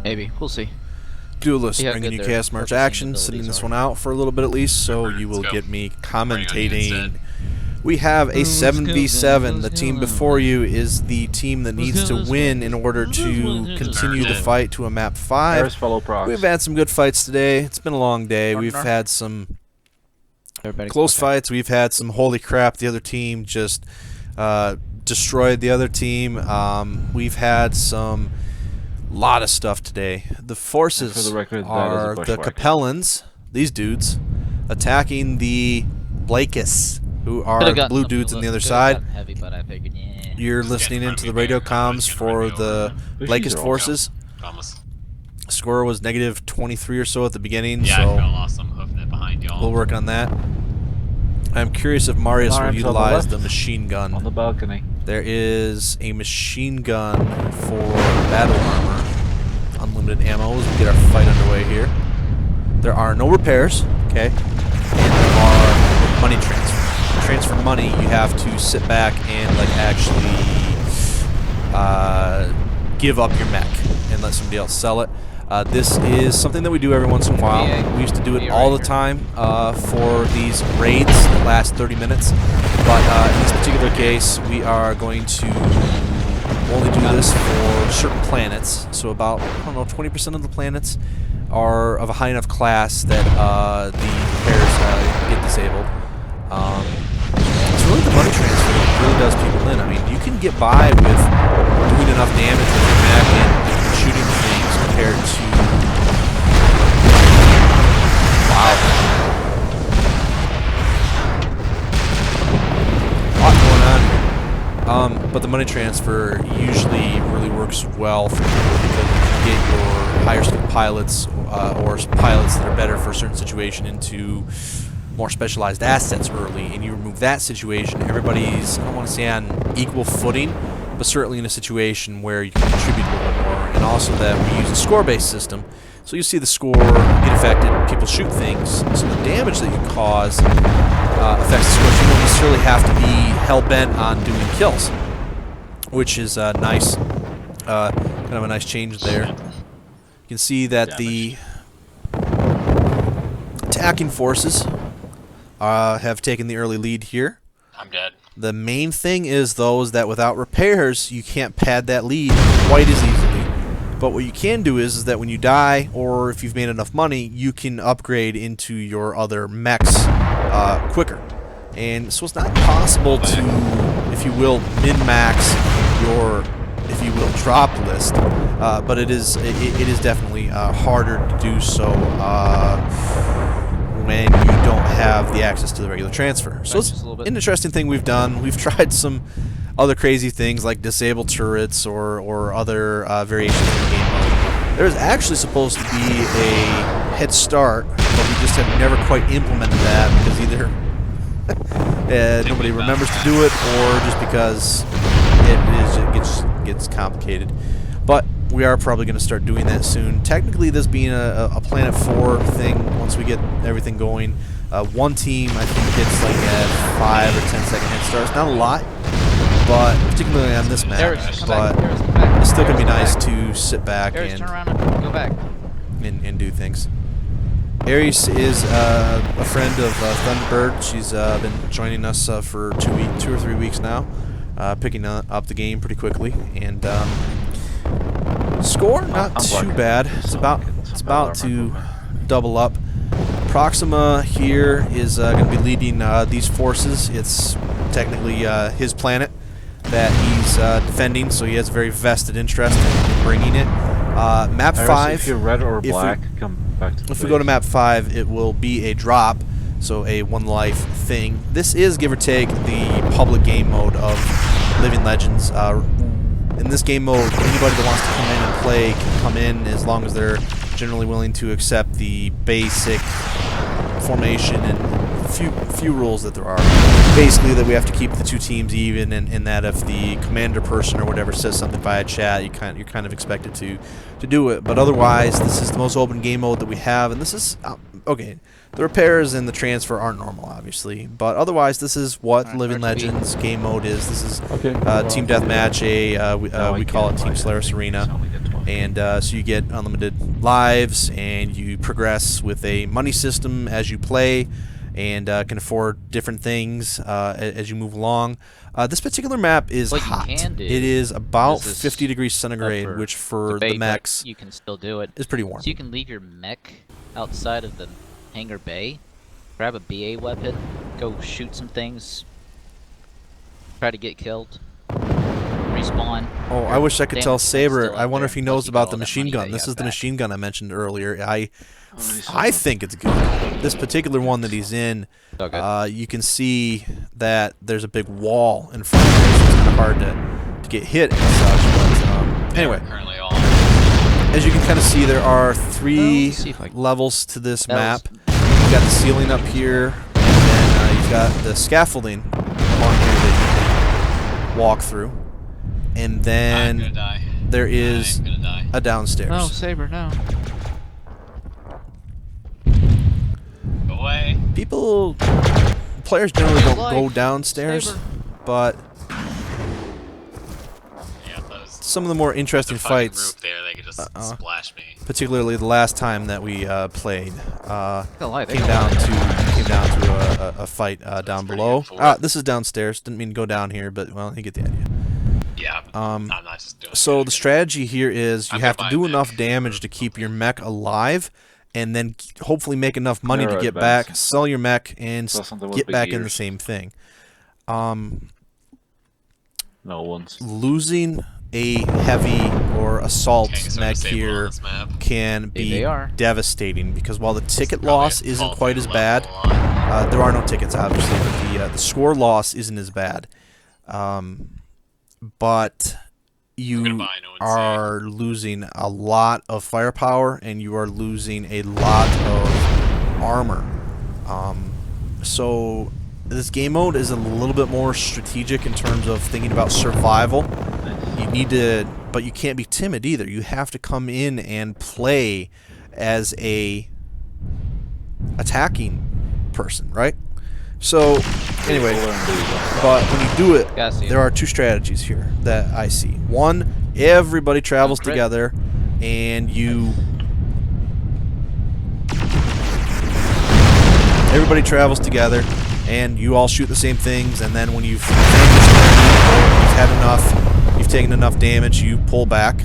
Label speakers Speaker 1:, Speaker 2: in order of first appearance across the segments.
Speaker 1: Maybe. We'll see.
Speaker 2: Duelist,
Speaker 1: Yeah,
Speaker 2: bringing
Speaker 1: good
Speaker 2: you
Speaker 1: there.
Speaker 2: cast March
Speaker 1: Focusing
Speaker 2: action, sitting
Speaker 1: abilities
Speaker 2: this
Speaker 1: are.
Speaker 2: one out for a little bit at least, so you will get me commentating. We have a 7v7. The team before you is the team that needs to win in order to continue the fight to a map 5. We've had some good fights today. It's been a long day. We've had some close fights. We've had some holy crap, the other team just destroyed the other team. We've had some lot of stuff today. The forces are the Capellans, these dudes, attacking the Blakis, who are the blue dudes on the other side.
Speaker 1: Heavy, but I figured, yeah.
Speaker 2: You're listening into the radio comms for the Blakist forces. Score was -23 or so at the beginning,
Speaker 3: yeah,
Speaker 2: so
Speaker 3: I lost some hoofing it behind y'all.
Speaker 2: we'll work on that. I'm curious if Marius will utilize the machine gun.
Speaker 4: On the balcony.
Speaker 2: There is a machine gun for battle armor. Unlimited ammo as we get our fight underway here. There are no repairs, okay? And there are money transfer. To transfer money, you have to sit back and like actually give up your mech and let somebody else sell it. This is something that we do every once in a while. We used to do it all the time for these raids that last 30 minutes. But in this particular case, we are going to only do this for certain planets. So about, I don't know, 20% of the planets are of a high enough class that the repairs get disabled. It's really the money transfer that really does people in. I mean, you can get by with doing enough damage with your mech and shooting things compared to... Wow. A lot going on here. But the money transfer usually really works well for people because you can get your higher skilled pilots or pilots that are better for a certain situation into more specialized assets early, and you remove that situation, everybody's, I don't want to say on equal footing, but certainly in a situation where you can contribute a little more. And also that we use a score-based system, so you see the score get affected, people shoot things, so the damage that you cause affects the score. You don't necessarily have to be hell-bent on doing kills, which is nice, kind of a nice change there. You can see that the attacking forces have taken the early lead here.
Speaker 3: I'm dead.
Speaker 2: The main thing is, though, is that without repairs, you can't pad that lead quite as easily. But what you can do is that when you die, or if you've made enough money, you can upgrade into your other mechs quicker. And so it's not possible to, if you will, min-max your, if you will, drop list. But it is definitely harder to do so when you don't have the access to the regular transfer. So it's an interesting thing we've done. We've tried some other crazy things like disable turrets or other variations of the game mode. There's actually supposed to be a head start, but we just have never quite implemented that because either nobody remembers to do it or just because it gets complicated. But we are probably going to start doing that soon. Technically, this being a Planet 4 thing, once we get everything going, one team, I think, gets like a 5 or 10-second head start. It's not a lot, but particularly on this map. But it's still going to be nice to sit back and
Speaker 1: turn around and go back
Speaker 2: and do things. Aries is a friend of Thunderbird. She's been joining us for 2 or 3 weeks now, picking up the game pretty quickly, and score not too bad. It's about to double up. Proxima here is going to be leading these forces. It's technically his planet that he's defending, so he has a very vested interest in bringing it. Map 5.
Speaker 4: If you're red or black, come back to the
Speaker 2: If we go to map 5, it will be a drop, so a one life thing. This is, give or take, the public game mode of Living Legends. In this game mode, anybody that wants to come in and play can come in as long as they're generally willing to accept the basic formation and few rules that there are. Basically, that we have to keep the two teams even, and that if the commander person or whatever says something via chat, you're kind of expected to do it. But otherwise, this is the most open game mode that we have, and this is okay. The repairs and the transfer aren't normal, obviously, but otherwise, this is what Living Legends game mode is. This is Team Deathmatch, we call it Team Solaris Arena. And so you get unlimited lives, and you progress with a money system as you play, and can afford different things as you move along. This particular map is
Speaker 1: What you
Speaker 2: hot.
Speaker 1: can do
Speaker 2: It is about
Speaker 1: this is
Speaker 2: 50 degrees centigrade,
Speaker 1: up
Speaker 2: which for
Speaker 1: debate,
Speaker 2: the mechs
Speaker 1: but you can still do it.
Speaker 2: is pretty warm.
Speaker 1: So you can leave your mech outside of the hangar bay, grab a BA weapon, go shoot some things, try to get killed, respawn.
Speaker 2: Oh, I wish I could tell
Speaker 1: damage tank
Speaker 2: Saber.
Speaker 1: still
Speaker 2: I
Speaker 1: out
Speaker 2: wonder
Speaker 1: there,
Speaker 2: if he
Speaker 1: plus
Speaker 2: knows
Speaker 1: you got
Speaker 2: about
Speaker 1: all
Speaker 2: the
Speaker 1: that
Speaker 2: machine
Speaker 1: money
Speaker 2: gun.
Speaker 1: that you
Speaker 2: This
Speaker 1: have
Speaker 2: is the
Speaker 1: back.
Speaker 2: machine gun I mentioned earlier.
Speaker 4: he's
Speaker 2: I
Speaker 4: so
Speaker 2: think it's good. This particular one that he's in,
Speaker 1: So good.
Speaker 2: you can see that there's a big wall in front of it, so it's kind of hard to get hit and such. But anyway,
Speaker 3: We're currently all.
Speaker 2: as you can kind of see, there are three
Speaker 1: let's see if I can-
Speaker 2: levels to this
Speaker 1: That
Speaker 2: map. You've got the ceiling up here, and then you've got the scaffolding along here that you can walk through. And
Speaker 3: I'm
Speaker 2: then
Speaker 3: gonna die.
Speaker 2: there is
Speaker 3: I'm gonna die.
Speaker 2: a downstairs.
Speaker 1: No, Saber, no.
Speaker 3: Go away.
Speaker 2: Players generally don't
Speaker 1: Life.
Speaker 2: go downstairs,
Speaker 1: Saber.
Speaker 2: but
Speaker 3: Yeah, those.
Speaker 2: some of the more interesting
Speaker 3: The fucking
Speaker 2: fights,
Speaker 3: roof there, they could just splash me.
Speaker 2: particularly the last time that we played,
Speaker 1: Gonna lie, they
Speaker 2: came
Speaker 1: got
Speaker 2: down
Speaker 1: life.
Speaker 2: to a fight down
Speaker 3: pretty
Speaker 2: below.
Speaker 3: good for it.
Speaker 2: This is downstairs. Didn't mean to go down here, but well, you get the idea.
Speaker 3: Yeah. I'm not just doing
Speaker 2: So
Speaker 3: it.
Speaker 2: the strategy here is you
Speaker 3: I'm
Speaker 2: have to
Speaker 3: gonna
Speaker 2: do
Speaker 3: buy a
Speaker 2: enough
Speaker 3: mech.
Speaker 2: damage to keep your mech alive, and then hopefully make enough money to
Speaker 4: Alright,
Speaker 2: get
Speaker 4: Vance.
Speaker 2: back, sell your mech, and
Speaker 4: Saw something with
Speaker 2: get
Speaker 4: big
Speaker 2: back in the
Speaker 4: ears.
Speaker 2: same thing.
Speaker 4: No one's.
Speaker 2: Losing a heavy or assault
Speaker 3: Tanks are
Speaker 2: mech
Speaker 3: disabled on
Speaker 2: here
Speaker 3: this map.
Speaker 2: can
Speaker 1: They
Speaker 2: be
Speaker 1: are.
Speaker 2: devastating, because while the ticket
Speaker 3: Probably
Speaker 2: loss
Speaker 3: a
Speaker 2: isn't
Speaker 3: fault
Speaker 2: quite
Speaker 3: in
Speaker 2: as
Speaker 3: the
Speaker 2: bad,
Speaker 3: level a lot.
Speaker 2: there are no tickets obviously, but the score loss isn't as bad. But
Speaker 3: gonna
Speaker 2: you
Speaker 3: buy no one
Speaker 2: are losing a lot of firepower, and you are losing a lot of armor. So this game mode is a little bit more strategic in terms of thinking about survival. You need to, but you can't be timid either. You have to come in and play as a attacking person, right? So anyway, but when you do it,
Speaker 1: Gotta see it.
Speaker 2: there are two strategies here that I see. One, everybody travels
Speaker 1: Crit.
Speaker 2: together, and everybody travels together, and you all shoot the same things. And then when you've had enough, you've taken enough damage, you pull back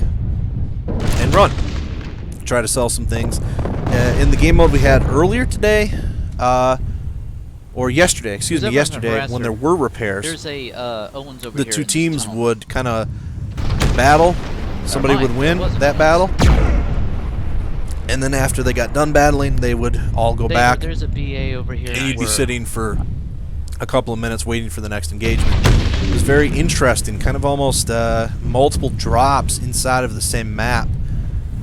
Speaker 2: and run. Try to sell some things. In the game mode we had earlier today, or yesterday, excuse me,
Speaker 1: There's everyone
Speaker 2: yesterday,
Speaker 1: from
Speaker 2: when there
Speaker 1: Harasser.
Speaker 2: were repairs,
Speaker 1: There's a Owens over
Speaker 2: the
Speaker 1: here.
Speaker 2: two
Speaker 1: in this
Speaker 2: teams
Speaker 1: tunnel.
Speaker 2: would kind of battle. Somebody
Speaker 1: mind,
Speaker 2: would win
Speaker 1: there was a
Speaker 2: that battle, and then after they got done battling, they would all go back,
Speaker 1: There's a BA over here.
Speaker 2: and you'd be
Speaker 1: where-
Speaker 2: sitting for a couple of minutes waiting for the next engagement. It was very interesting, kind of almost multiple drops inside of the same map,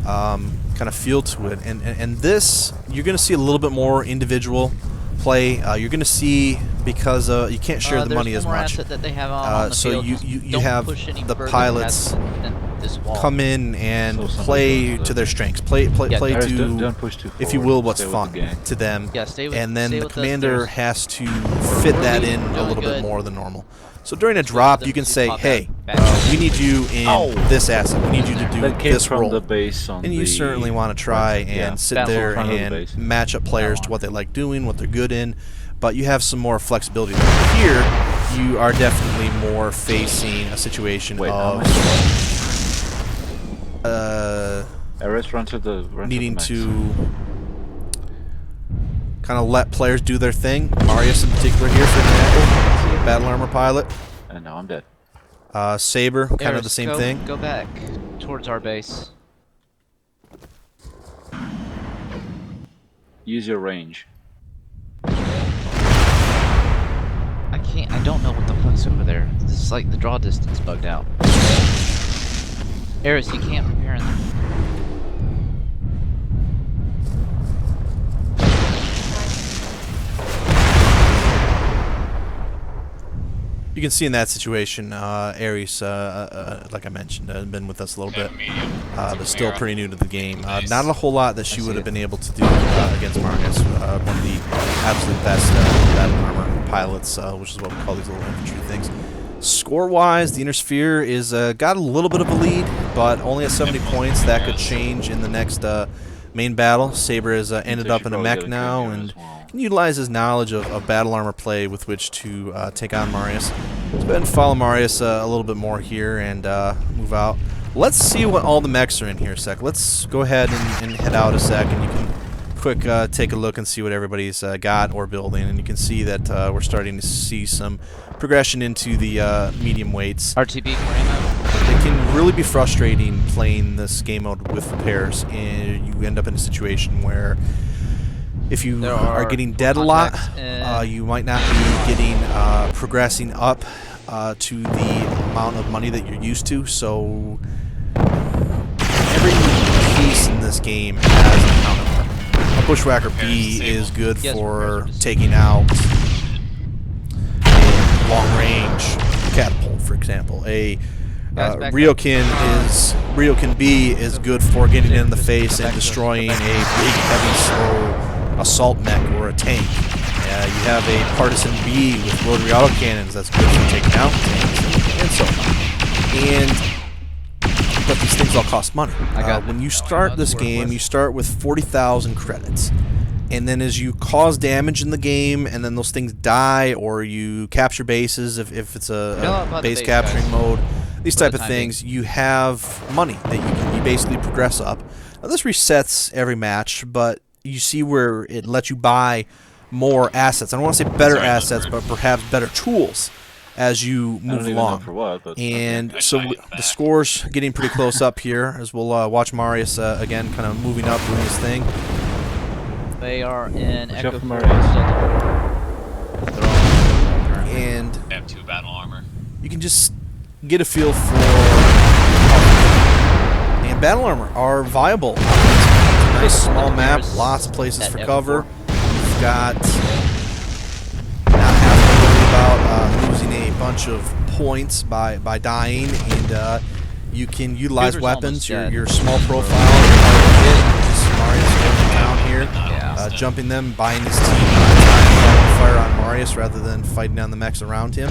Speaker 2: kind of feel to it. And this, you're going to see a little bit more individual play. You're going to see, because you can't share the
Speaker 1: there's
Speaker 2: money
Speaker 1: one
Speaker 2: as
Speaker 1: more
Speaker 2: much.
Speaker 1: asset that they have on the
Speaker 2: So
Speaker 1: field.
Speaker 2: you
Speaker 1: Don't
Speaker 2: have
Speaker 1: push any
Speaker 2: the
Speaker 1: further
Speaker 2: pilots
Speaker 1: than this wall.
Speaker 2: come in and
Speaker 4: So something
Speaker 2: play
Speaker 4: like that.
Speaker 2: to their strengths, play
Speaker 1: Yeah,
Speaker 2: play
Speaker 4: Harris,
Speaker 2: to,
Speaker 4: don't push too
Speaker 2: if you
Speaker 4: forward.
Speaker 2: will, what's
Speaker 4: Stay with
Speaker 2: fun
Speaker 4: the gang.
Speaker 2: to them.
Speaker 1: Yeah, stay with.
Speaker 2: And then
Speaker 1: stay
Speaker 2: the
Speaker 1: with us.
Speaker 2: commander
Speaker 1: There's-
Speaker 2: has to fit
Speaker 1: we're
Speaker 2: that
Speaker 1: leading
Speaker 2: in a
Speaker 1: really
Speaker 2: little bit
Speaker 1: good.
Speaker 2: more than normal. So during a
Speaker 1: Just wait for
Speaker 2: drop,
Speaker 1: them
Speaker 2: you can
Speaker 1: to
Speaker 2: say,
Speaker 1: pop
Speaker 2: hey,
Speaker 1: out back.
Speaker 2: we need you in
Speaker 4: Ow.
Speaker 2: this asset. We need you to do
Speaker 4: That came
Speaker 2: this
Speaker 4: from
Speaker 2: role.
Speaker 4: the base on
Speaker 2: And you
Speaker 4: the
Speaker 2: certainly want to try
Speaker 4: right,
Speaker 2: and
Speaker 4: yeah.
Speaker 2: sit
Speaker 1: Battle
Speaker 2: there
Speaker 4: in front of the
Speaker 2: and
Speaker 4: base.
Speaker 2: match up players to
Speaker 1: Battle
Speaker 2: what they like doing, what they're good in. But you have some more flexibility. Here, you are definitely more facing a situation
Speaker 4: Wait, how
Speaker 2: of
Speaker 4: Harris, run to the
Speaker 2: needing
Speaker 4: max.
Speaker 2: to kind of let players do their thing. Marius in particular here, for example, battle armor pilot.
Speaker 4: And now I'm dead.
Speaker 2: Saber, kind of
Speaker 1: Eris,
Speaker 2: the same
Speaker 1: go,
Speaker 2: thing.
Speaker 1: Go back towards our base.
Speaker 4: Use your range.
Speaker 1: I can't. I don't know what the fuck's over there. This is like the draw distance bugged out. Eris, you can't repair in there.
Speaker 2: You can see in that situation, Ares, like I mentioned, has been with us a little bit, but still pretty new to the game. Not a whole lot that she would have been able to do against Marius, one of the absolute best battle armor pilots, which is what we call these little infantry things. Score-wise, the Inner Sphere is got a little bit of a lead, but only at 70 points. That could change in the next main battle. Saber has ended up in a mech now and can utilize his knowledge of battle armor play with which to take on Marius. Let's go ahead and follow Marius a little bit more here and move out. Let's see what all the mechs are in here a sec. Let's go ahead and head out a sec, and you can quick take a look and see what everybody's got or building, and you can see that we're starting to see some progression into the medium weights.
Speaker 1: RTB Ramo.
Speaker 2: It can really be frustrating playing this game mode with pairs, and you end up in a situation where if you are getting dead a lot, you might not be getting progressing up to the amount of money that you're used to. So every piece in this game has a counterpart. A Bushwhacker B is good for taking out a long-range catapult, for example. A Ryokan B is good for getting in the face and destroying a big, heavy, slow assault mech or a tank. You have a Partisan B with rotary autocannons that's good for taking out tanks and so on. But these things all cost money. When you start this game, you start with 40,000 credits. And then as you cause damage in the game, and then those things die, or you capture bases if it's a base capturing mode, these type of things, you have money that you basically progress up. Now, this resets every match, but you see where it lets you buy more assets. I don't want to say better assets, but perhaps better tools as you move along. And so the score's getting pretty close up here as we'll watch Marius again kind of moving up, doing his thing.
Speaker 1: They are in Echo 4.
Speaker 2: And
Speaker 3: They have 2 battle armor.
Speaker 2: you can just get a feel for and battle armor are viable. It's a nice small map, lots of places for cover. You've got not having to worry about losing a bunch of points by dying, and you can utilize weapons. Your small profile, Marius going down here, jumping them, buying his team time, fire on Marius rather than fighting down the mechs around him.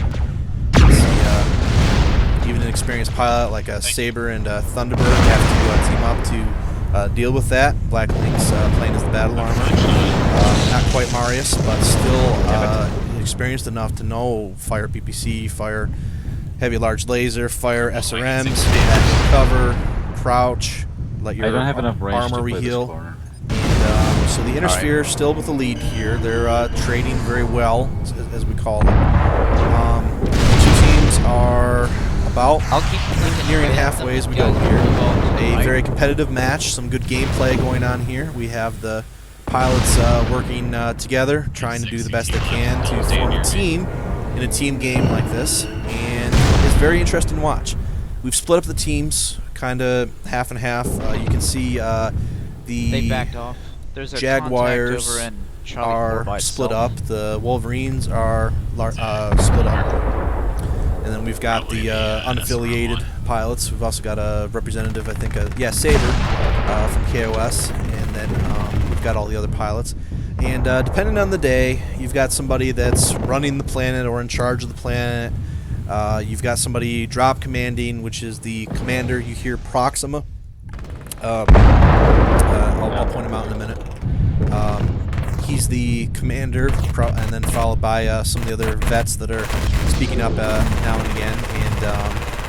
Speaker 2: Even an experienced pilot like a Saber and Thunderbird have to team up to deal with that. Black Link's playing as the battle armor. Not quite Marius, but still experienced enough to know fire PPC, fire heavy large laser, fire SRMs, cover, crouch, let your armor reheal. And so the Inner Sphere still with the lead here. They're trading very well, as we call them. The two teams are about nearing halfway as we go here. A very competitive match, some good gameplay going on here. We have the pilots working together, trying to do the best they can to form a team in a team game like this, and it's very interesting to watch. We've split up the teams kind of half and half. You can see
Speaker 1: they backed off. There's a
Speaker 2: Jaguars
Speaker 1: over in
Speaker 2: are split up. The Wolverines are split up. And then we've got the unaffiliated pilots. We've also got a representative, I think, Saber from KOS. And then we've got all the other pilots. And depending on the day, you've got somebody that's running the planet or in charge of the planet. You've got somebody drop commanding, which is the commander. You hear Proxima. I'll point him out in a minute. He's the commander, and then followed by some of the other vets that are speaking up now and again. And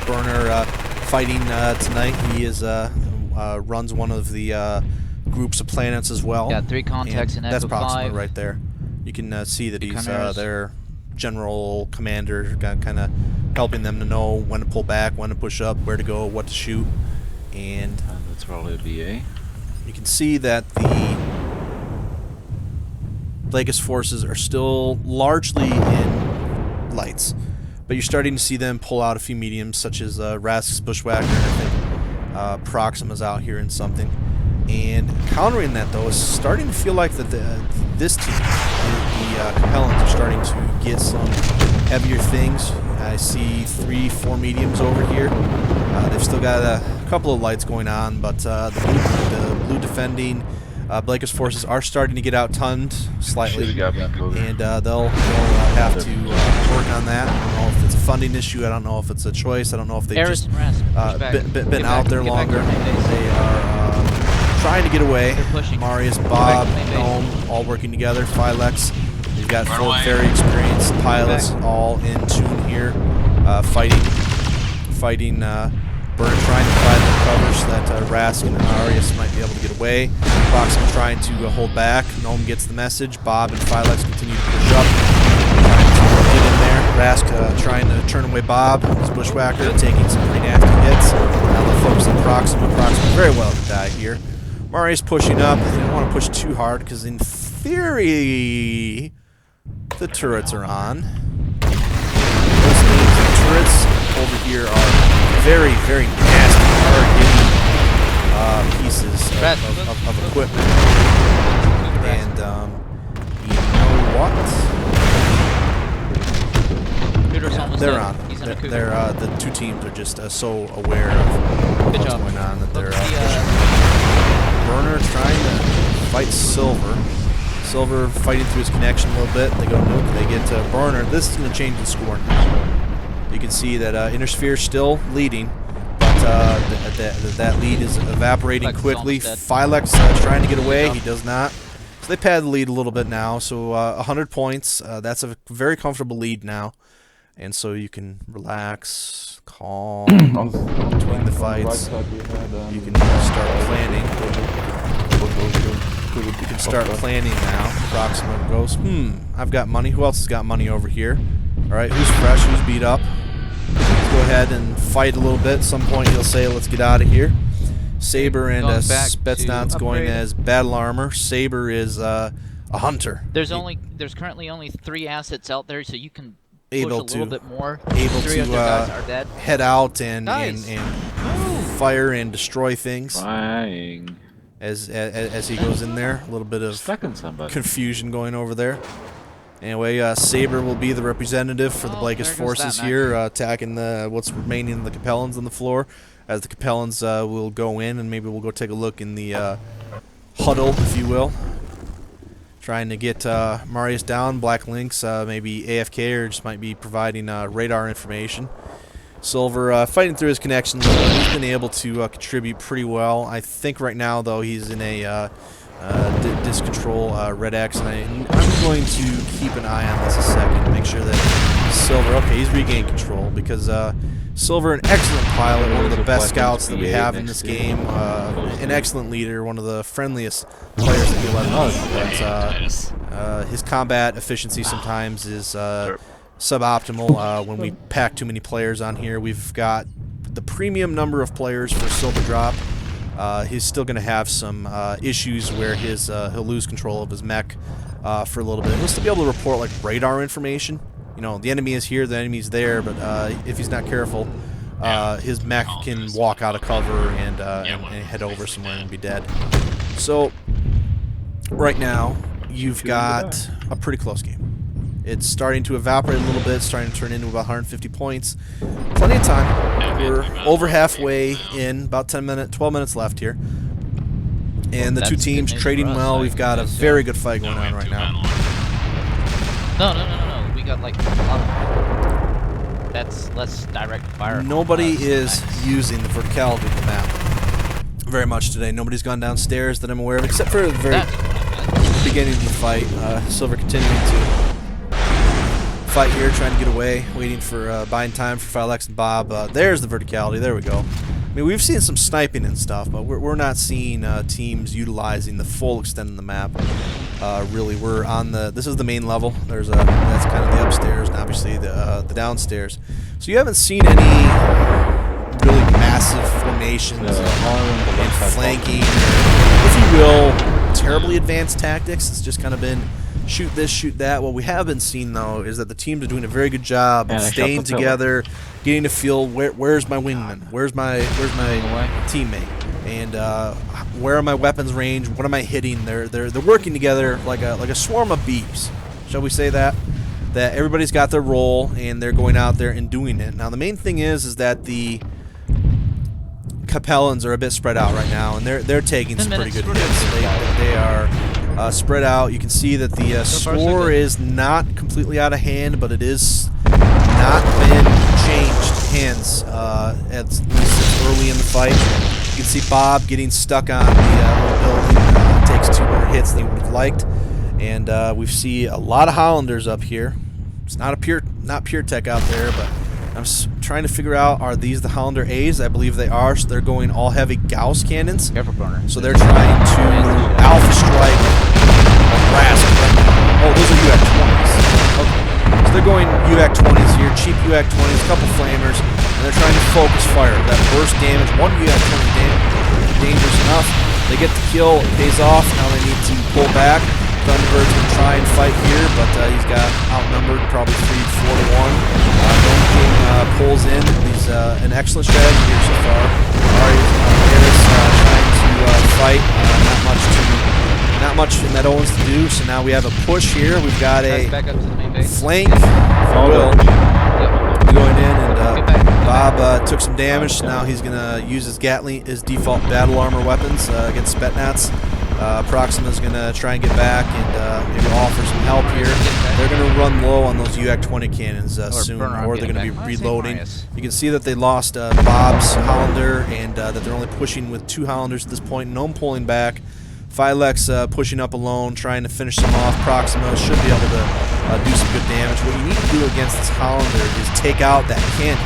Speaker 2: Burner fighting tonight. He is runs one of the groups of planets as well.
Speaker 1: Got 3 contacts in Echo 5.
Speaker 2: That's Proxima right there. You can see that he's their general commander, kind of helping them to know when to pull back, when to push up, where to go, what to shoot. And
Speaker 4: that's probably a BA.
Speaker 2: You can see that the Vegas forces are still largely in lights, but you're starting to see them pull out a few mediums, such as Rask's Bushwhacker. I think Proxima's out here in something. And countering that, though, is starting to feel like that this team, the Capellans, are starting to get some heavier things. I see 3-4 mediums over here. They've still got a couple of lights going on, but the blue defending Blake's forces are starting to get out-tunned slightly, and they'll have to work on that. I don't know if it's a funding issue. I don't know if it's a choice. I don't know if they've
Speaker 1: Eris
Speaker 2: just
Speaker 1: and Rask,
Speaker 2: been out there longer. They are trying to get away.
Speaker 1: They're pushing.
Speaker 2: Marius,
Speaker 1: Get
Speaker 2: Bob,
Speaker 1: back to main
Speaker 2: Gnome, all working together. Phylex, they've got
Speaker 3: Run
Speaker 2: 4
Speaker 3: away.
Speaker 2: very experienced pilots
Speaker 1: Back.
Speaker 2: all in tune here, fighting. Burn trying to provide the cover so that Rask and Arius might be able to get away. Proxima trying to hold back. Gnome gets the message. Bob and Phylex continue to push up. Trying to get in there. Rask trying to turn away Bob. His Bushwhacker taking some pretty nasty hits. Now they'll focus on Proxima. Proxima very well to die here. Marius pushing up. They don't want to push too hard because in theory the turrets are on. Those means the turrets over here are very, very nasty, hard-hitting pieces of equipment. And you know what?
Speaker 1: Cooter's
Speaker 2: Yeah,
Speaker 1: almost
Speaker 2: they're
Speaker 1: dead.
Speaker 2: on.
Speaker 1: He's in a Cooter.
Speaker 2: The two teams are just so aware of
Speaker 1: Good
Speaker 2: what's
Speaker 1: job.
Speaker 2: going on that they're
Speaker 1: Look at
Speaker 2: Burner trying to fight Silver. Silver fighting through his connection a little bit. They go nuke. They get Burner. This is going to change the score now. You can see that Inner Sphere still leading, but that lead is evaporating
Speaker 1: Flex is
Speaker 2: quickly.
Speaker 1: almost
Speaker 2: Phylex trying to get away. He does not. So they pad the lead a little bit now. So 100 points. That's a very comfortable lead now. And so you can relax, calm between the fights. You can start planning. You can start planning now. Proxima goes, I've got money. Who else has got money over here? Alright, who's fresh? Who's beat up? Let's go ahead and fight a little bit. At some point he'll say, let's get out of here. Saber and
Speaker 1: Going back
Speaker 2: Spetsnaz
Speaker 1: to
Speaker 2: going
Speaker 1: upgrade.
Speaker 2: as battle armor. Saber is a hunter.
Speaker 1: There's currently only 3 assets out there, so you can push
Speaker 2: Able
Speaker 1: a little
Speaker 2: to-
Speaker 1: bit more.
Speaker 2: able
Speaker 1: 3
Speaker 2: to,
Speaker 1: other guys are dead.
Speaker 2: Head out and
Speaker 1: Nice.
Speaker 2: fire and destroy things
Speaker 4: Flying.
Speaker 2: as he goes in there. A little bit of
Speaker 4: Stuck somebody.
Speaker 2: confusion going over there. Anyway, Saber will be the representative for the
Speaker 1: Oh,
Speaker 2: Blackish
Speaker 1: there goes
Speaker 2: forces
Speaker 1: that
Speaker 2: here, attacking what's remaining of the Capellans on the floor. As the Capellans will go in, and maybe we'll go take a look in the huddle, if you will. Trying to get Marius down. Black Lynx maybe AFK or just might be providing radar information. Silver fighting through his connections. He's been able to contribute pretty well. I think right now, though, he's in a discontrol Red X, and I'm going to keep an eye on this a second to make sure that Silver, okay, he's regained control because Silver, an excellent pilot, one of the best scouts that we have in this game, an excellent leader, one of the friendliest players that you'll ever meet. But his combat efficiency sometimes is suboptimal when we pack too many players on here. We've got the premium number of players for Silver Drop. He's still going to have some issues where he'll lose control of his mech for a little bit. He'll still be able to report like radar information. You know, the enemy is here, the enemy's there, but if he's not careful, his mech can walk out of cover and head over somewhere and be dead. So right now, you've got a pretty close game. It's starting to evaporate a little bit, starting to turn into about 150 points. Plenty of time. We're over halfway in, about 12 minutes left here. And the two
Speaker 1: That's
Speaker 2: teams
Speaker 1: good news
Speaker 2: trading
Speaker 1: for us,
Speaker 2: well.
Speaker 1: I
Speaker 2: We've got a
Speaker 1: guess,
Speaker 2: very good fight going on right now.
Speaker 1: No. We got like a lot of. That's less direct fire.
Speaker 2: Nobody is
Speaker 1: Nice.
Speaker 2: using the verticality of the map very much today. Nobody's gone downstairs that I'm aware of, except for the very
Speaker 1: That's what I meant.
Speaker 2: beginning of the fight. Silver continuing to fight here, trying to get away, waiting for buying time for Phylex and Bob. There's the verticality. There we go. I mean, we've seen some sniping and stuff, but we're not seeing teams utilizing the full extent of the map. Really, we're on the. This is the main level. There's that's kind of the upstairs, and obviously the downstairs. So you haven't seen any really massive formations and flanking, if you will, terribly advanced tactics. It's just kind of been shoot this, shoot that. What we have been seeing, though, is that the teams are doing a very good job of
Speaker 4: And I shot
Speaker 2: staying
Speaker 4: the pillar.
Speaker 2: together, getting to feel where's my wingman, where's my teammate, and where are my weapons range, what am I hitting? They're working together like a swarm of bees, shall we say that? That everybody's got their role and they're going out there and doing it. Now the main thing is that the Capellans are a bit spread out right now, and they're taking some pretty good hits. They are spread out. You can see that the
Speaker 1: So far, so
Speaker 2: score
Speaker 1: good.
Speaker 2: is not completely out of hand, but it is not been changed hands, at least it's early in the fight. You can see Bob getting stuck on the little building. Takes 2 more hits than he would have liked. And we see a lot of Hollanders up here. It's not pure tech out there, but I'm trying to figure out, are these the Hollander A's? I believe they are, so they're going all heavy Gauss cannons.
Speaker 1: Careful, burner.
Speaker 2: So they're trying to Alpha Strike Rask right now. Oh, those are UAC-20s. Okay. So they're going UAC-20s here, cheap UAC-20s, a couple flamers, and they're trying to focus fire. That burst damage, 1 UAC-20 damage, dangerous enough. They get the kill, it pays off. Now they need to pull back. Thunderbird's going to try and fight here, but he's got outnumbered, probably 3-4 to 1. Dome King pulls in. He's an excellent strategy here so far. Aris trying to fight. Not much in that Owens to do. So now we have a push here. We've got a
Speaker 1: Back up to the main base.
Speaker 2: flank, if you will.
Speaker 1: Yep.
Speaker 2: Going in, and
Speaker 1: Get back.
Speaker 2: Bob took some damage. So now he's going to use his Gatling, his default battle armor weapons against Spetsnaz. Proxima's going to try and get back and maybe offer some help here. They're going to run low on those UAC-20 cannons soon, or they're going to be reloading. You can see that they lost Bob's Hollander, and that they're only pushing with 2 Hollanders at this point. Gnome pulling back. Phylex pushing up alone, trying to finish them off. Proxima should be able to do some good damage. What you need to do against this Hollander is take out that cannon.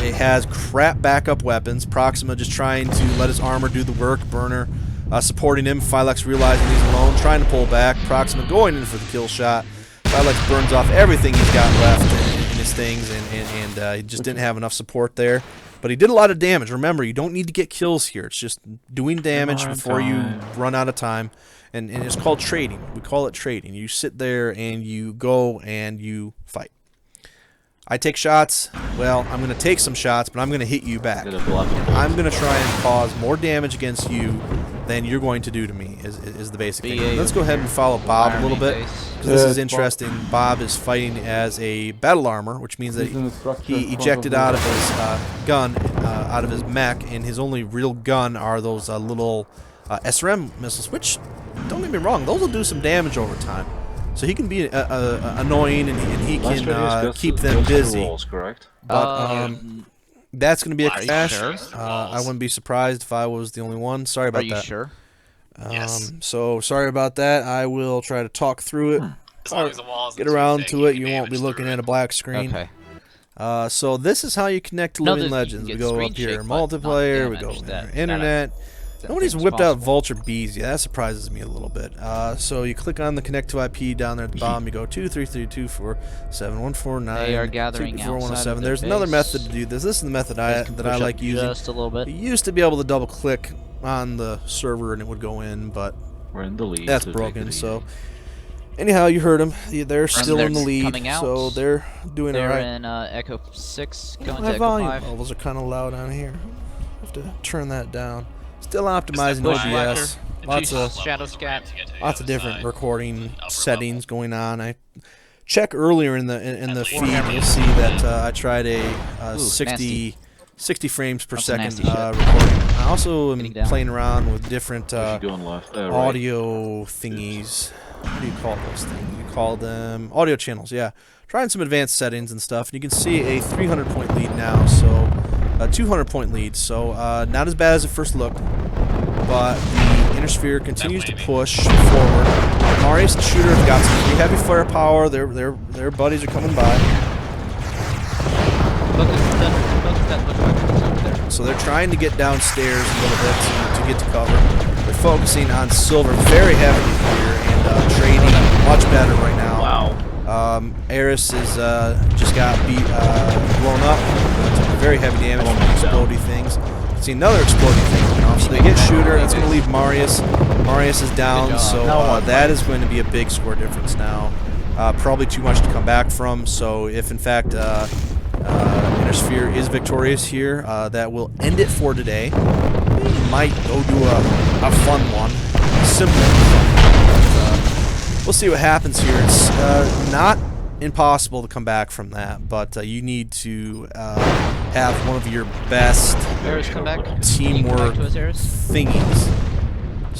Speaker 2: It has crap backup weapons. Proxima just trying to let his armor do the work. Burner supporting him. Phylex realizing he's alone, trying to pull back. Proxima going in for the kill shot. Phylex burns off everything he's got left in his things, and he just didn't have enough support there. But he did a lot of damage. Remember, you don't need to get kills here. It's just doing damage before you run out of time. And it's called trading. We call it trading. You sit there and you go and you fight. I take shots. Well, I'm going to take some shots, but I'm going to hit you back. I'm going to try and cause more damage against you than you're going to do to me, is the basic thing. Let's go ahead and follow Bob a little bit, because this is interesting. Bob is fighting as a battle armor, which means that he ejected out of his gun, out of his mech, and his only real gun are those little SRM missiles, which, don't get me wrong, those will do some damage over time. So he can be annoying, and he can keep them busy.
Speaker 4: Correct?
Speaker 2: But that's going to be a crash.
Speaker 1: Sure?
Speaker 2: I wouldn't be surprised if I was the only one. Sorry about that.
Speaker 1: Are you sure?
Speaker 3: Yes.
Speaker 2: So sorry about that. I will try to talk through it.
Speaker 3: As long as the walls
Speaker 2: Get around to it. You won't be looking at a black screen.
Speaker 1: Okay.
Speaker 2: So this is how you connect to
Speaker 1: No,
Speaker 2: Living
Speaker 1: you
Speaker 2: Legends. We
Speaker 1: get
Speaker 2: go
Speaker 1: screen
Speaker 2: up here,
Speaker 1: shake, but not
Speaker 2: multiplayer. We go
Speaker 1: damage.
Speaker 2: there,
Speaker 1: That-
Speaker 2: internet. Nobody's
Speaker 1: thing's
Speaker 2: whipped out
Speaker 1: possible.
Speaker 2: Vulture Bees yet. That surprises me a little bit. So you click on the connect to IP down there at the bottom. You go 233247149.
Speaker 1: They are gathering outside of their
Speaker 2: There's another
Speaker 1: base.
Speaker 2: method to do this. This is the method that I like using.
Speaker 1: Just a little bit.
Speaker 2: You used to be able to double click on the server and it would go in, but
Speaker 4: We're in the lead.
Speaker 2: that's
Speaker 4: so take
Speaker 2: broken.
Speaker 4: it
Speaker 2: So
Speaker 4: easy.
Speaker 2: anyhow, you heard them. They're still in the
Speaker 1: they're
Speaker 2: lead,
Speaker 1: coming out.
Speaker 2: so they're doing
Speaker 1: They're
Speaker 2: alright.
Speaker 1: in Echo 6, going to
Speaker 2: My
Speaker 1: Echo
Speaker 2: volume
Speaker 1: 5.
Speaker 2: levels are kind of loud on here. Have to turn that down. Still optimizing
Speaker 1: Bushwhacker.
Speaker 2: OBS. Lots of
Speaker 1: Shadow Scat.
Speaker 2: different recording settings going on. I check earlier in the feed. You'll see that I tried a 60 frames per
Speaker 1: That's
Speaker 2: second
Speaker 1: nasty shit.
Speaker 2: recording. I also am
Speaker 1: Getting down.
Speaker 2: playing around with different
Speaker 4: Going left. Right.
Speaker 2: audio thingies. What do you call those things? You call them audio channels. Yeah, trying some advanced settings and stuff. And you can see a 300-point lead now. So a 200-point lead. So not as bad as it first looked. But the inner sphere continues to push forward. Marius the shooter has got some pretty heavy firepower. Their buddies are coming by.
Speaker 1: Look at that Bushwhacker that's over there.
Speaker 2: So they're trying to get downstairs a little bit to get to cover. They're focusing on silver very heavily here and trading much better right now.
Speaker 4: Wow.
Speaker 2: Aris is just got blown up. Took very heavy damage from exploding things. See another exploding thing going off. So they get shooter. That's going to leave Marius. Marius is down. So that is going to be a big score difference now. Probably too much to come back from. So if in fact Inner Sphere is victorious here, that will end it for today. We might go do a fun one, simple one. We'll see what happens here. It's not impossible to come back from that, but you need to have one of your best
Speaker 1: Aris, come back.
Speaker 2: teamwork
Speaker 1: Can you come back to us, Aris?
Speaker 2: thingies.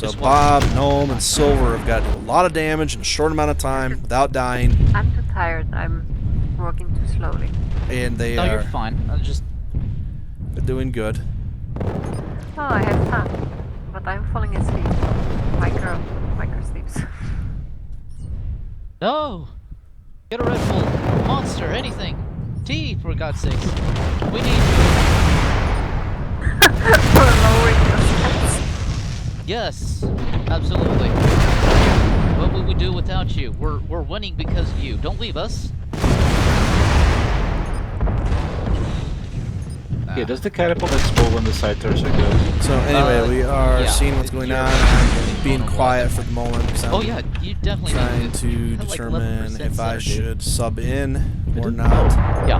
Speaker 2: So
Speaker 1: Just
Speaker 2: Bob, Gnome, and Silver have got to do a lot of damage in a short amount of time without dying,
Speaker 5: I'm too tired. I'm working too slowly.
Speaker 2: and they
Speaker 1: No, you're
Speaker 2: are
Speaker 1: fine. I'm just.
Speaker 2: doing good.
Speaker 5: Oh, I have fun. But I'm falling asleep. Micro sleeps.
Speaker 1: No! Get a Red Bull, Monster, anything! Tea, for God's sakes! We need.
Speaker 5: For lowering your stats.
Speaker 1: Yes, absolutely. What would we do without you? We're winning because of you. Don't leave us.
Speaker 4: Okay, does the catapult explode when the side turrets are good?
Speaker 2: So anyway, we are
Speaker 1: yeah.
Speaker 2: seeing what's going on. I'm being quiet for the moment because I'm
Speaker 1: Oh yeah, you definitely
Speaker 2: trying
Speaker 1: need
Speaker 2: to
Speaker 1: have, like,
Speaker 2: determine
Speaker 1: 11%
Speaker 2: if I
Speaker 1: center, dude.
Speaker 2: should sub in or
Speaker 4: Did-
Speaker 2: not.
Speaker 1: Yeah.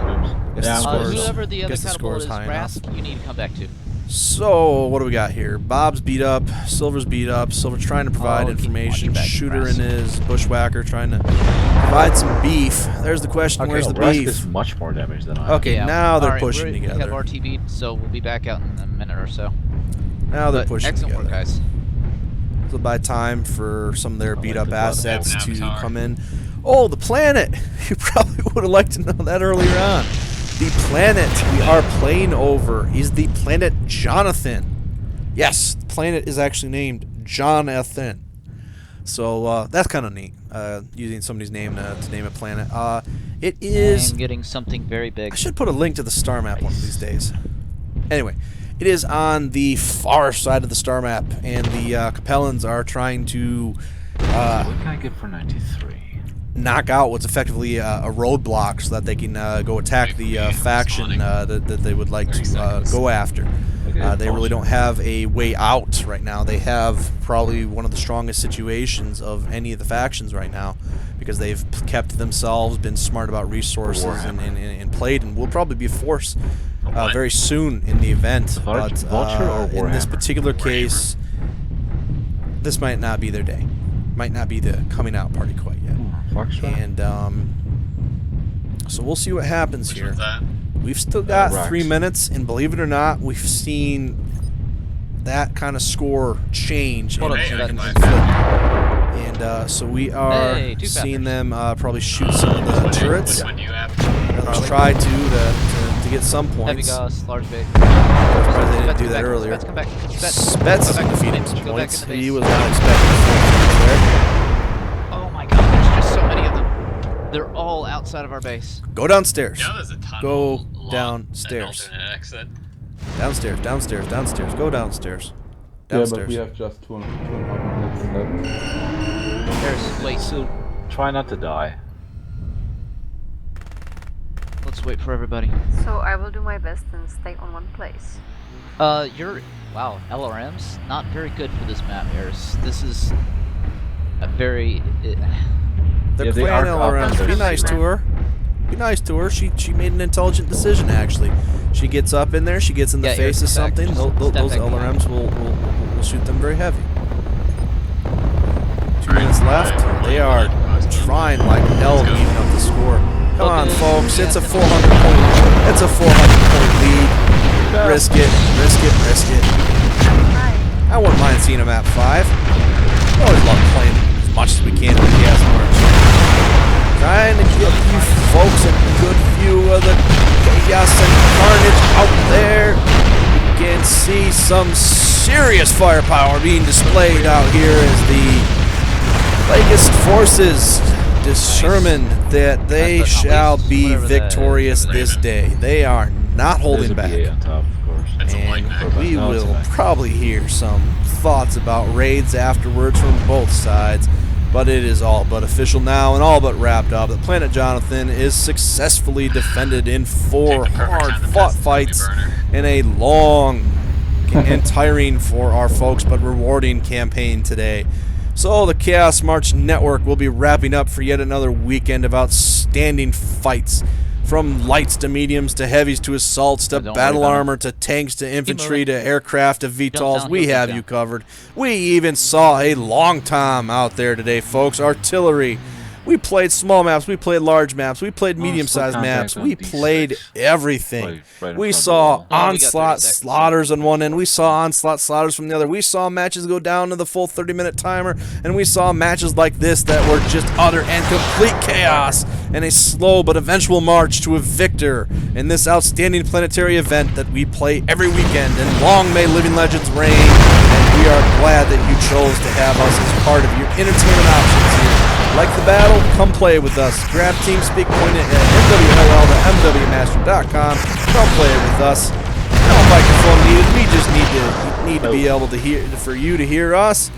Speaker 2: Guess
Speaker 4: Yeah,
Speaker 2: the
Speaker 4: I'm
Speaker 2: scores,
Speaker 1: Whoever the other
Speaker 2: guess the
Speaker 1: catapult
Speaker 2: scores
Speaker 1: is,
Speaker 2: high
Speaker 1: Rasp,
Speaker 2: enough.
Speaker 1: you need to come back to.
Speaker 2: So what do we got here? Bob's beat up, Silver's beat up. Silver's trying to provide
Speaker 1: Oh, keep
Speaker 2: information.
Speaker 1: watching back,
Speaker 2: Shooter
Speaker 1: Brass.
Speaker 2: and his bushwhacker trying to provide some beef. There's the question.
Speaker 1: Okay.
Speaker 2: Where's the
Speaker 4: Brask
Speaker 2: beef?
Speaker 4: is much more damage than I am.
Speaker 2: Okay,
Speaker 1: Yeah,
Speaker 2: now they're
Speaker 1: alright,
Speaker 2: pushing
Speaker 1: we have
Speaker 2: together.
Speaker 1: RTB'd, so we'll be back out in a minute or so.
Speaker 2: Now they're
Speaker 1: But
Speaker 2: pushing
Speaker 1: excellent
Speaker 2: together.
Speaker 1: work, guys.
Speaker 2: So by time for some of their beat up
Speaker 4: the bottom.
Speaker 2: assets to
Speaker 3: Avatar.
Speaker 2: come in. Oh, the planet! You probably would have liked to know that earlier on. The planet we are playing over is the planet Jonathan. Yes, the planet is actually named Jonathan. So that's kind of neat. Using somebody's name to name a planet. It is.
Speaker 1: I'm getting something very big.
Speaker 2: I should put a link to the star map one of these days. Anyway, it is on the far side of the star map, and the Capellans are trying to
Speaker 4: What can I get for 93?
Speaker 2: knock out what's effectively a roadblock so that they can go attack the faction that they would like to go after. They really don't have a way out right now. They have probably one of the strongest situations of any of the factions right now because they've kept themselves, been smart about resources, and played, and will probably be a force very soon in the event. But
Speaker 4: Vulture or
Speaker 2: in this
Speaker 4: Warhammer?
Speaker 2: particular case, this might not be their day. Might not be the coming out party quite yet.
Speaker 4: Foxtrot?
Speaker 2: And so we'll see what happens
Speaker 3: Which
Speaker 2: here.
Speaker 3: one's that?
Speaker 2: We've still got
Speaker 4: Rex.
Speaker 2: 3 minutes, and believe it or not, we've seen that kind of score change
Speaker 1: Hold
Speaker 2: and,
Speaker 1: on,
Speaker 3: Hey,
Speaker 2: and,
Speaker 3: I
Speaker 2: and
Speaker 3: can
Speaker 2: flip.
Speaker 3: buy
Speaker 2: And so we are
Speaker 1: Hey, two
Speaker 2: seeing
Speaker 1: Pathers.
Speaker 2: them probably shoot some of the turrets.
Speaker 3: Which one do you have?
Speaker 2: Let's try to get some
Speaker 1: Heavy
Speaker 2: points.
Speaker 1: Gauss, large bait.
Speaker 2: Surprised they didn't
Speaker 1: Spets,
Speaker 2: do
Speaker 1: come
Speaker 2: that
Speaker 1: back.
Speaker 2: earlier.
Speaker 1: Spets, come back. Spets.
Speaker 2: Spets is
Speaker 1: Go back to
Speaker 2: defeating
Speaker 1: the
Speaker 2: some
Speaker 1: base. Go back
Speaker 2: points.
Speaker 1: in the
Speaker 2: He
Speaker 1: base.
Speaker 2: was not expecting 4 points there.
Speaker 1: Oh my god, there's just so many of them. They're all outside of our base.
Speaker 2: Go downstairs.
Speaker 3: You know there's a tunnel
Speaker 2: Go
Speaker 3: along
Speaker 2: downstairs.
Speaker 3: an alternate exit.
Speaker 2: Downstairs, downstairs, downstairs. Go downstairs.
Speaker 6: Yeah,
Speaker 2: Downstairs.
Speaker 6: but we have just 2.5 minutes left.
Speaker 1: There's, wait,
Speaker 4: So, try not to die.
Speaker 1: let's wait for everybody.
Speaker 5: So I will do my best and stay on one place.
Speaker 1: Wow, LRMs? Not very good for this map, Eris. This is a very,
Speaker 2: They're
Speaker 4: Yeah, they
Speaker 2: playing
Speaker 4: are
Speaker 2: LRMs. Be
Speaker 5: offensive.
Speaker 2: nice to her. Be nice to her. She made an intelligent decision, actually. She gets up in there, she gets in the
Speaker 1: Yeah,
Speaker 2: face
Speaker 1: Eric,
Speaker 2: of
Speaker 1: come back.
Speaker 2: something.
Speaker 1: Just
Speaker 2: Those
Speaker 1: step back
Speaker 2: LRMs will shoot them very heavy. 2 minutes left. They are trying like hell to even up the score. Come on,
Speaker 1: Okay,
Speaker 2: folks. It's a
Speaker 1: yeah.
Speaker 2: 400 point. It's a 400 point lead. Risk it. Risk it. Risk it.
Speaker 5: Right.
Speaker 2: I wouldn't mind seeing them at 5. I always love playing as much as we can with the March. Trying to get you folks a good view of the chaos and carnage out there. You can see some serious firepower being displayed out here as the Plagueist forces determine that they
Speaker 1: Last but not
Speaker 2: shall
Speaker 1: least,
Speaker 2: be
Speaker 1: whatever the-
Speaker 2: victorious this day. They are not holding
Speaker 4: There's a
Speaker 2: back.
Speaker 4: BA on top, of course.
Speaker 3: It's a white
Speaker 2: And
Speaker 3: back.
Speaker 2: we
Speaker 4: No, it's
Speaker 2: will
Speaker 4: not.
Speaker 2: probably hear some thoughts about raids afterwards from both sides, but it is all but official now and all but wrapped up. The planet Jonathan is successfully defended in 4
Speaker 3: Take the perfect time to
Speaker 2: hard-fought
Speaker 3: test the
Speaker 2: fights
Speaker 3: burner.
Speaker 2: in a long and tiring for our folks, but rewarding campaign today. So the Chaos March Network will be wrapping up for yet another weekend of outstanding fights. From lights to mediums to heavies to assaults to
Speaker 1: Don't worry
Speaker 2: battle
Speaker 1: about it.
Speaker 2: armor to tanks to infantry
Speaker 1: moving.
Speaker 2: to aircraft to VTOLs,
Speaker 1: down,
Speaker 2: we
Speaker 1: he'll
Speaker 2: have
Speaker 1: jump
Speaker 2: you
Speaker 1: down.
Speaker 2: covered. We even saw a long tom out there today, folks. Artillery, We played small maps. We played large maps. We played
Speaker 4: Oh,
Speaker 2: medium-sized
Speaker 4: still
Speaker 2: maps.
Speaker 4: contact
Speaker 2: We
Speaker 4: on D6.
Speaker 2: played everything.
Speaker 4: Right in front
Speaker 2: We
Speaker 4: of the
Speaker 2: saw
Speaker 4: wall.
Speaker 1: Oh, we got 30
Speaker 2: onslaught
Speaker 1: seconds.
Speaker 2: slaughters on one end. We saw onslaught slaughters from the other. We saw matches go down to the full 30-minute timer, and we saw matches like this that were just utter and complete chaos and a slow but eventual march to a victor in this outstanding planetary event that we play every weekend. And long may living legends reign, and we are glad that you chose to have us as part of your entertainment options here. Like the battle? Come play with us. Grab TeamSpeak, point it at mwll.mwmaster.com. Come play it with us. No microphone needed. We just need to be able to hear, for you to hear us.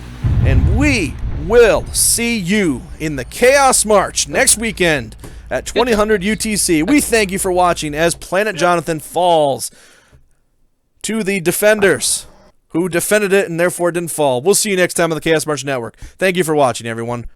Speaker 2: And we will see you in the Chaos March next weekend at 2000 UTC. We thank you for watching as Planet Jonathan falls to the defenders who defended it and therefore didn't fall. We'll see you next time on the Chaos March Network. Thank you for watching, everyone.